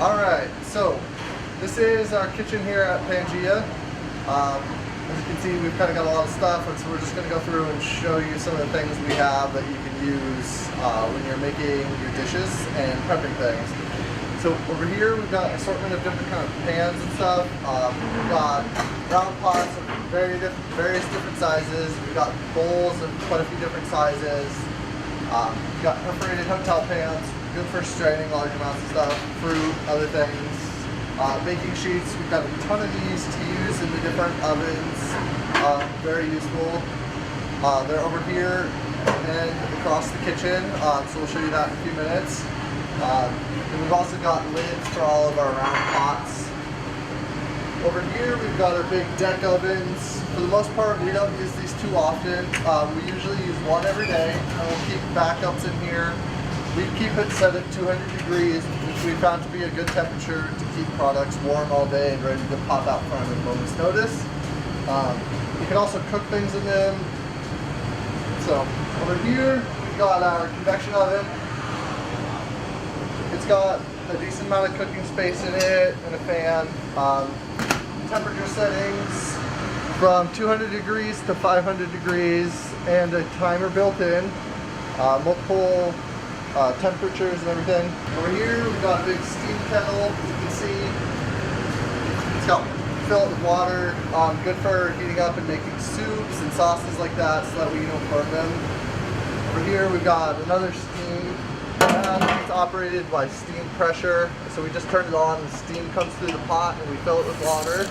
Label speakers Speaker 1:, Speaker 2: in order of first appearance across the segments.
Speaker 1: Alright, so this is our kitchen here at Pangea. As you can see, we've kind of got a lot of stuff, and so we're just going to go through and show you some of the things we have that you can use when you're making your dishes and prepping things. So over here we've got an assortment of different kind of pans and stuff. We've got round pots of various different sizes. We've got bowls of quite a few different sizes. We've got perforated hotel pans, good for straining large amounts of stuff, fruit, other things. Baking sheets, we've got a ton of these to use in the different ovens. Very useful. They're over here and across the kitchen, so we'll show you that in a few minutes. And we've also got lids for all of our round pots. Over here we've got our big deck ovens. For the most part, we don't use these too often. We usually use one every day, and we'll keep backups in here. We keep it set at 200 degrees, which we found to be a good temperature to keep products warm all day and ready to pop out front at a moment's notice. You can also cook things in them. So over here we've got our convection oven. It's got a decent amount of cooking space in it and a fan. Temperature settings from 200 degrees to 500 degrees and a timer built in. Multiple temperatures and everything. Over here we've got a big steam kettle, as you can see. It's got filled with water, good for heating up and making soups and sauces like that so that we don't burn them. Over here we've got another steam. It's operated by steam pressure, so we just turn it on and steam comes through the pot and we fill it with water.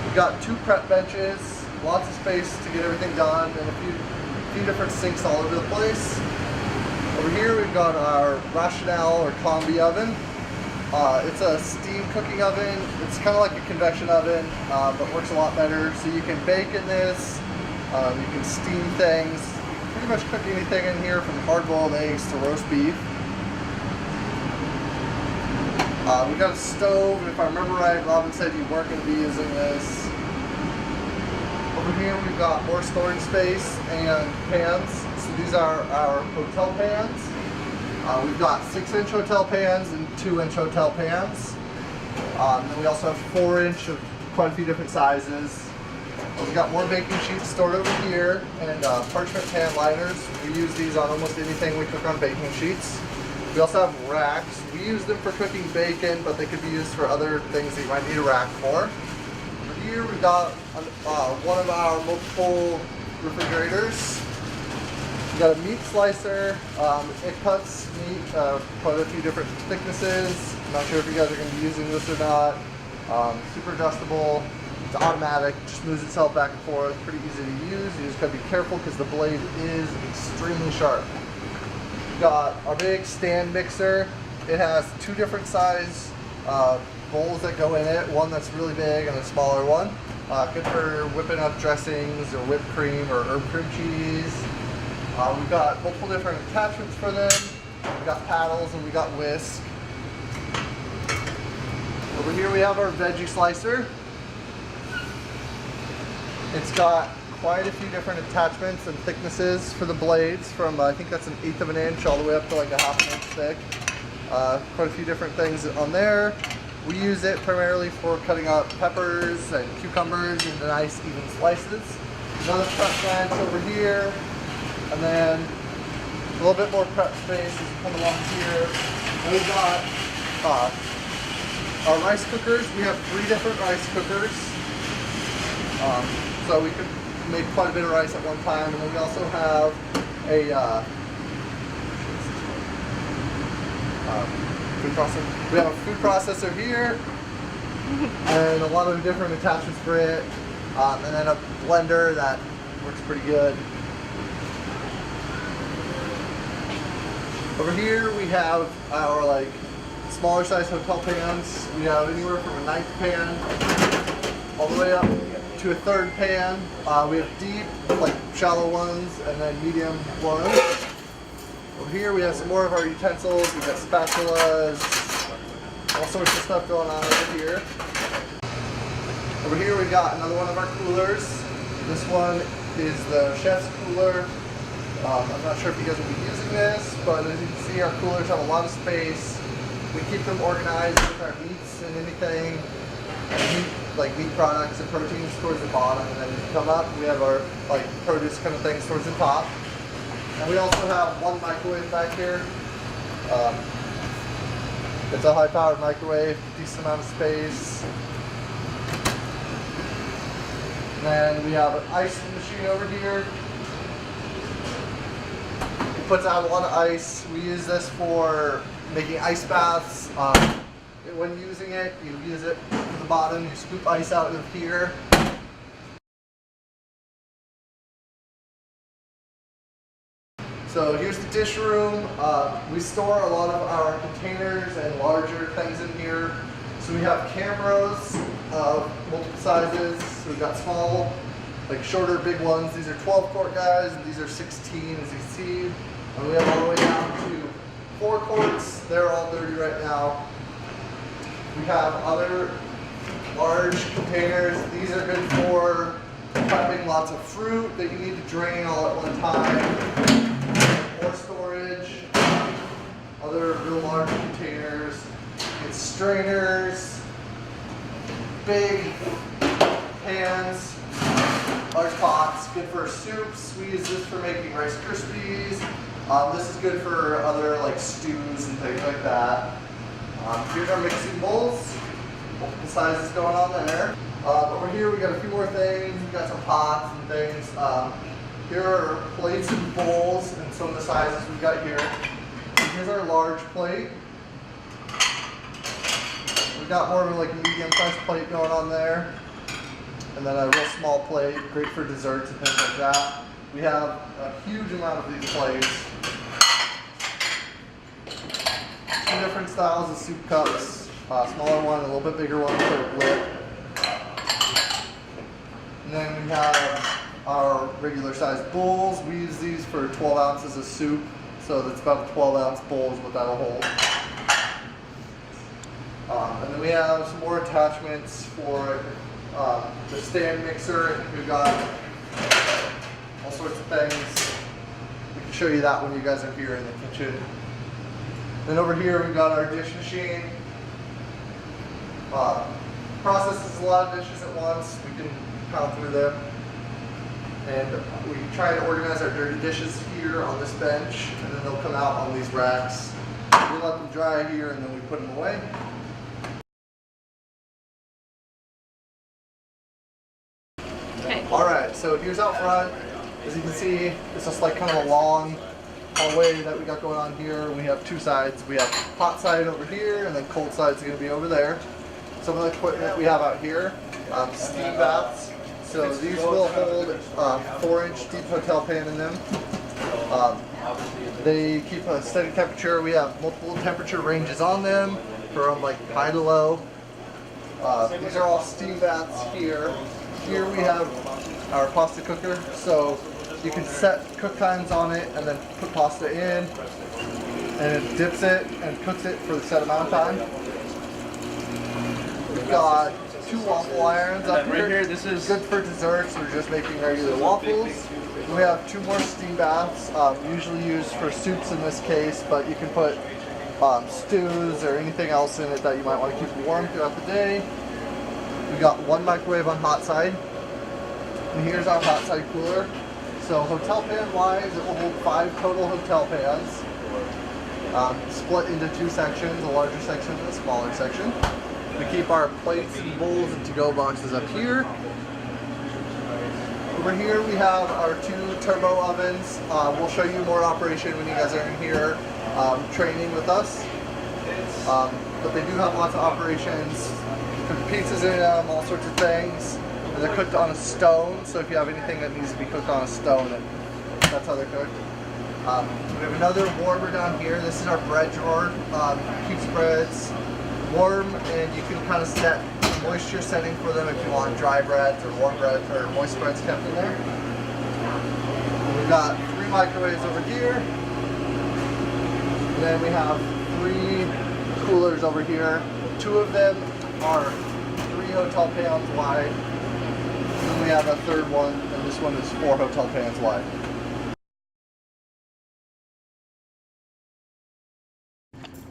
Speaker 1: We've got two prep benches, lots of space to get everything done, and a few different sinks all over the place. Over here we've got our Rational or Combi oven. It's a steam cooking oven. It's kind of like a convection oven, but works a lot better. So you can bake in this, you can steam things, pretty much cook anything in here from hard-boiled eggs to roast beef. We've got a stove. If I remember right, Robin said you weren't going to be using this. Over here we've got more storage space and pans. So these are our hotel pans. We've got 6-inch hotel pans and 2-inch hotel pans. And we also have 4-inch of quite a few different sizes. We've got more baking sheets stored over here and parchment pan liners. We use these on almost anything we cook on baking sheets. We also have racks. We use them for cooking bacon, but they could be used for other things that you might need a rack for. Over here we've got one of our multiple refrigerators. We've got a meat slicer. It cuts meat quite a few different thicknesses. I'm not sure if you guys are going to be using this or not. Super adjustable. It's automatic, just moves itself back and forth, pretty easy to use. You just gotta be careful because the blade is extremely sharp. We've got our big stand mixer. It has two different size bowls that go in it, one that's really big and a smaller one. Good for whipping up dressings or whipped cream or herb cream cheese. We've got multiple different attachments for them. We've got paddles and we got whisk. Over here we have our veggie slicer. It's got quite a few different attachments and thicknesses for the blades, from I think that's 1/8 of an inch all the way up to like a 1/2 inch thick. Quite a few different things on there. We use it primarily for cutting up peppers and cucumbers into nice even slices. Another prep bench over here, and then a little bit more prep space as you come along here. And we've got our rice cookers. We have 3 different rice cookers. So we could make quite a bit of rice at one time, and then we also have a food processor. We have a food processor here, and a lot of different attachments for it, and then a blender that works pretty good. Over here we have our smaller size hotel pans. We have anywhere from a 1/9 pan all the way up to a 1/3 pan. We have deep, shallow ones, and then medium ones. Over here we have some more of our utensils. We've got spatulas, all sorts of stuff going on over here. Over here we've got another one of our coolers. This one is the chef's cooler. I'm not sure if you guys will be using this, but as you can see, our coolers have a lot of space. We keep them organized with our meats and anything, like meat products and proteins towards the bottom, and then we come up, we have our like produce kind of things towards the top. And we also have one microwave back here. It's a high-powered microwave, decent amount of space. And then we have an ice machine over here. It puts out a lot of ice. We use this for making ice baths. When using it, you use it to the bottom, you scoop ice out of here. So here's the dish room. We store a lot of our containers and larger things in here. So we have cameras of multiple sizes. So we've got small, like shorter, big ones. These are 12-quart guys, and these are 16 as you see. And we have all the way down to 4 quarts. They're all dirty right now. We have other large containers. These are good for prepping lots of fruit that you need to drain all at one time. More storage. Other real large containers. It's strainers, big pans, large pots, good for soups. We use this for making Rice Krispies. This is good for other like stews and things like that. Here's our mixing bowls. Multiple sizes going on there. Over here we got a few more things. We got some pots and things. Here are plates and bowls and some of the sizes we got here. Here's our large plate. We've got more of like a medium-sized plate going on there. And then a real small plate, great for desserts and things like that. We have a huge amount of these plates. 2 different styles of soup cups. Smaller one, a little bit bigger one for a lid. And then we have our regular sized bowls. We use these for 12 ounces of soup. So that's about a 12-ounce bowl is what that'll hold. And then we have some more attachments for the stand mixer. We've got all sorts of things. We can show you that when you guys are here in the kitchen. Then over here we've got our dish machine. Processes a lot of dishes at once. We can count through them. And we try to organize our dirty dishes here on this bench, and then they'll come out on these racks. We let them dry here, and then we put them away.
Speaker 2: Okay.
Speaker 1: Alright, so here's out front. As you can see, it's just like kind of a long hallway that we got going on here. We have 2 sides. We have hot side over here, and then cold side's going to be over there. Some of the equipment we have out here, steam baths. So these will hold a 4-inch deep hotel pan in them. They keep a steady temperature. We have multiple temperature ranges on them from like high to low. These are all steam baths here. Here we have our pasta cooker. So you can set cook times on it and then put pasta in. And it dips it and cooks it for the set amount of time. We've got 2 waffle irons up here.
Speaker 3: Right here, this is
Speaker 1: good for desserts or just making regular waffles. We have 2 more steam baths, usually used for soups in this case, but you can put stews or anything else in it that you might want to keep warm throughout the day. We got 1 microwave on hot side, and here's our hot side cooler. So hotel pan wise, it will hold 5 total hotel pans, split into 2 sections, a larger section and a smaller section. We keep our plates and bowls and to-go boxes up here. Over here we have our 2 turbo ovens. We'll show you more operation when you guys are in here training with us. But they do have lots of operations. Cook pizzas in them, all sorts of things. And they're cooked on a stone, so if you have anything that needs to be cooked on a stone, that's how they're cooked. We have another warmer down here. This is our bread drawer. Keeps breads warm, and you can kind of set moisture setting for them if you want dry breads or warm breads or moist breads kept in there. And we've got 3 microwaves over here. And then we have 3 coolers over here. 2 of them are 3 hotel pans wide. And then we have a 3rd one, and this one is 4 hotel pans wide.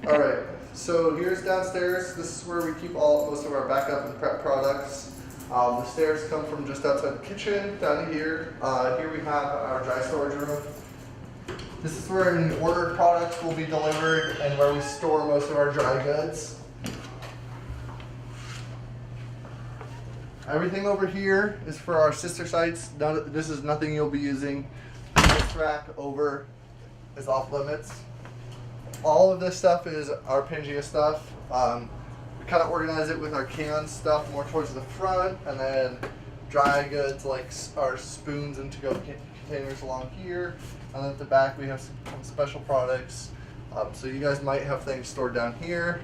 Speaker 1: Alright, So here's downstairs. This is where we keep most of our backup and prep products. The stairs come from just outside the kitchen, down here. Here we have our dry storage room. This is where any ordered products will be delivered and where we store most of our dry goods. Everything over here is for our sister sites. This is nothing you'll be using. This rack over is off limits. All of this stuff is our Pangea stuff. We kind of organize it with our can stuff more towards the front, and then dry goods like our spoons and to-go containers along here. And then at the back we have some special products. So you guys might have things stored down here.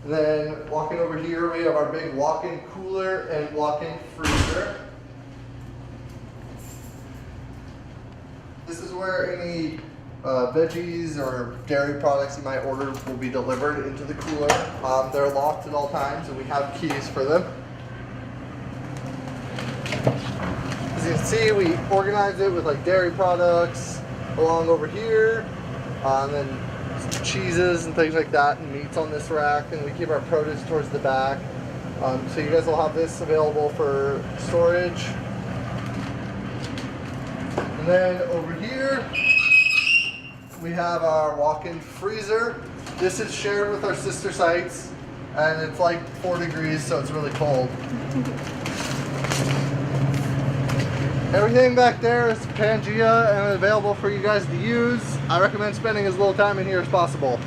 Speaker 1: And then walking over here, we have our big walk-in cooler and walk-in freezer. This is where any veggies or dairy products you might order will be delivered into the cooler. They're locked at all times, and we have keys for them. As you can see, we organize it with like dairy products along over here, and then cheeses and things like that, and meats on this rack, and we keep our produce towards the back. So you guys will have this available for storage. And then over here we have our walk-in freezer. This is shared with our sister sites, and it's like 4 degrees, so it's really cold. Everything back there is Pangea and available for you guys to use. I recommend spending as little time in here as possible.